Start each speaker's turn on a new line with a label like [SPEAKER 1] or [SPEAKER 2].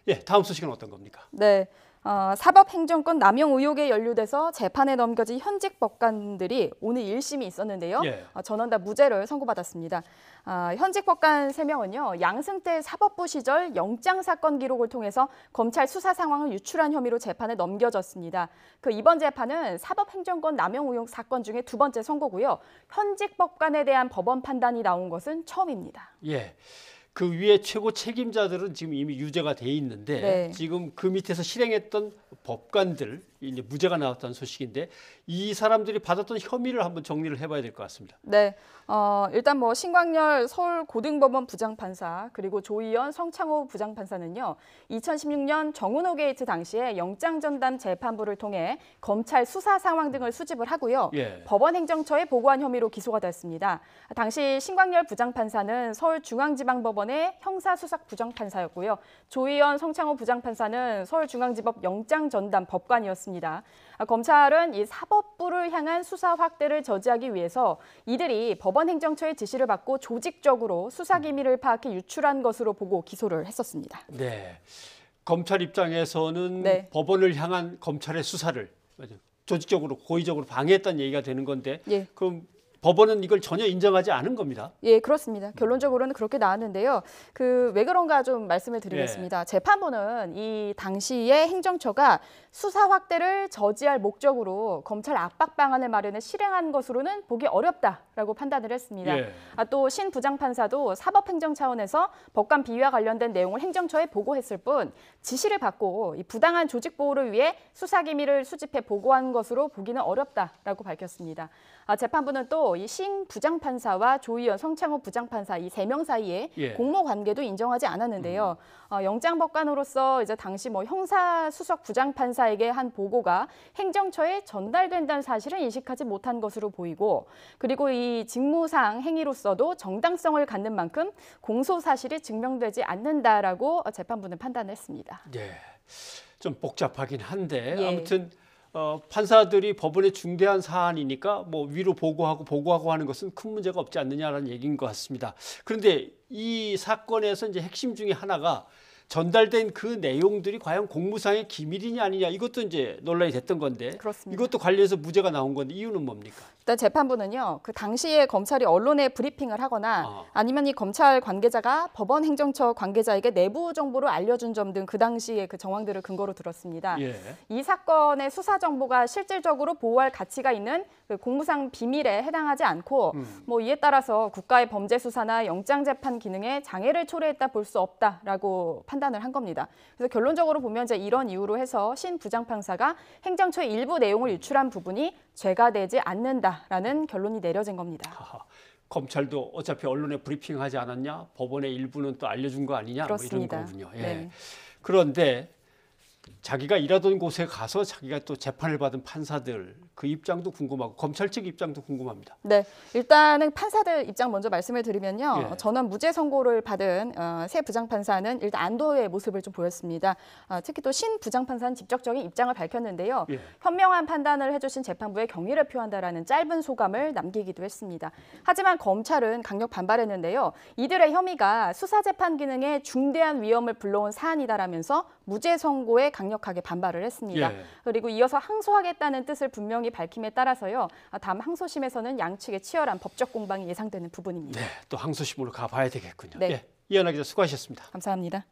[SPEAKER 1] 예, 다음 소식은 어떤 겁니까?
[SPEAKER 2] 네. 사법행정권 남용 의혹에 연루돼서 재판에 넘겨진 현직 법관들이 오늘 1심이 있었는데요.
[SPEAKER 1] 예.
[SPEAKER 2] 전원 다 무죄를 선고받았습니다. 현직 법관 3명은요. 양승태 사법부 시절 영장 사건 기록을 통해서 검찰 수사 상황을 유출한 혐의로 재판에 넘겨졌습니다. 이번 재판은 사법행정권 남용 의혹 사건 중에 두 번째 선고고요. 현직 법관에 대한 법원 판단이 나온 것은 처음입니다.
[SPEAKER 1] 예. 그 위에 최고 책임자들은 지금 이미 유죄가 돼 있는데
[SPEAKER 2] 네.
[SPEAKER 1] 지금 그 밑에서 실행했던 법관들 이제 무죄가 나왔다는 소식인데 이 사람들이 받았던 혐의를 한번 정리를 해봐야 될 것 같습니다.
[SPEAKER 2] 네, 일단 신광열 서울고등법원 부장판사 그리고 조희연 성창호 부장판사는요. 2016년 정은호 게이트 당시에 영장 전담 재판부를 통해 검찰 수사 상황 등을 수집을 하고요.
[SPEAKER 1] 예.
[SPEAKER 2] 법원 행정처에 보고한 혐의로 기소가 됐습니다. 당시 신광열 부장판사는 서울중앙지방법원의 형사수석 부장판사였고요. 조희연 성창호 부장판사는 서울중앙지법 영장 전담 법관이었습니다. 검찰은 이 사법부를 향한 수사 확대를 저지하기 위해서 이들이 법원 행정처의 지시를 받고 조직적으로 수사 기밀을 파악해 유출한 것으로 보고 기소를 했었습니다.
[SPEAKER 1] 네, 검찰 입장에서는
[SPEAKER 2] 네.
[SPEAKER 1] 법원을 향한 검찰의 수사를 조직적으로 고의적으로 방해했다는 얘기가 되는 건데
[SPEAKER 2] 예.
[SPEAKER 1] 그럼 법원은 이걸 전혀 인정하지 않은 겁니다.
[SPEAKER 2] 예, 그렇습니다. 결론적으로는 그렇게 나왔는데요. 왜 그런가 좀 말씀을 드리겠습니다. 재판부는 이 당시에 행정처가 수사 확대를 저지할 목적으로 검찰 압박 방안을 마련해 실행한 것으로는 보기 어렵다라고 판단을 했습니다.
[SPEAKER 1] 예.
[SPEAKER 2] 또 신 부장판사도 사법행정 차원에서 법관 비위와 관련된 내용을 행정처에 보고했을 뿐 지시를 받고 이 부당한 조직 보호를 위해 수사 기밀을 수집해 보고한 것으로 보기는 어렵다라고 밝혔습니다. 재판부는 또 이 신 부장판사와 조희연, 성창호 부장판사 이 3명 사이에
[SPEAKER 1] 예.
[SPEAKER 2] 공모 관계도 인정하지 않았는데요. 영장 법관으로서 이제 당시 형사 수석 부장판사에게 한 보고가 행정처에 전달된다는 사실은 인식하지 못한 것으로 보이고, 그리고 이 직무상 행위로서도 정당성을 갖는 만큼 공소 사실이 증명되지 않는다라고 재판부는 판단했습니다.
[SPEAKER 1] 예, 좀 복잡하긴 한데
[SPEAKER 2] 예.
[SPEAKER 1] 아무튼. 판사들이 법원의 중대한 사안이니까 위로 보고하고 하는 것은 큰 문제가 없지 않느냐라는 얘기인 것 같습니다. 그런데 이 사건에서 이제 핵심 중에 하나가 전달된 그 내용들이 과연 공무상의 기밀이냐 아니냐 이것도 이제 논란이 됐던 건데
[SPEAKER 2] 그렇습니다.
[SPEAKER 1] 이것도 관련해서 무죄가 나온 건데 이유는 뭡니까?
[SPEAKER 2] 일단 재판부는요. 당시에 검찰이 언론에 브리핑을 하거나 아니면 이 검찰 관계자가 법원 행정처 관계자에게 내부 정보를 알려준 점 등 그 당시의 그 정황들을 근거로 들었습니다.
[SPEAKER 1] 예.
[SPEAKER 2] 이 사건의 수사 정보가 실질적으로 보호할 가치가 있는 그 공무상 비밀에 해당하지 않고 이에 따라서 국가의 범죄 수사나 영장 재판 기능에 장애를 초래했다 볼 수 없다라고 판단을 한 겁니다. 그래서 결론적으로 보면 이제 이런 이유로 해서 신 부장판사가 행정처의 일부 내용을 유출한 부분이 죄가 되지 않는다라는 결론이 내려진 겁니다.
[SPEAKER 1] 검찰도 어차피 언론에 브리핑하지 않았냐? 법원의 일부는 또 알려준 거 아니냐?
[SPEAKER 2] 그렇습니다.
[SPEAKER 1] 이런 거군요. 예.
[SPEAKER 2] 네.
[SPEAKER 1] 그런데 자기가 일하던 곳에 가서 자기가 또 재판을 받은 판사들 그 입장도 궁금하고 검찰 측 입장도 궁금합니다.
[SPEAKER 2] 네, 일단은 판사들 입장 먼저 말씀을 드리면요.
[SPEAKER 1] 예.
[SPEAKER 2] 전원 무죄 선고를 받은 새 부장판사는 일단 안도의 모습을 좀 보였습니다. 특히 또 신 부장판사는 직접적인 입장을 밝혔는데요.
[SPEAKER 1] 예.
[SPEAKER 2] 현명한 판단을 해주신 재판부에 경의를 표한다라는 짧은 소감을 남기기도 했습니다. 하지만 검찰은 강력 반발했는데요. 이들의 혐의가 수사재판 기능에 중대한 위험을 불러온 사안이다라면서 무죄 선고에 강력하게 반발을 했습니다.
[SPEAKER 1] 예.
[SPEAKER 2] 그리고 이어서 항소하겠다는 뜻을 분명히 밝힘에 따라서요. 다음 항소심에서는 양측의 치열한 법적 공방이 예상되는 부분입니다.
[SPEAKER 1] 네, 또 항소심으로 가봐야 되겠군요.
[SPEAKER 2] 네.
[SPEAKER 1] 예, 이현아 기자 수고하셨습니다.
[SPEAKER 2] 감사합니다.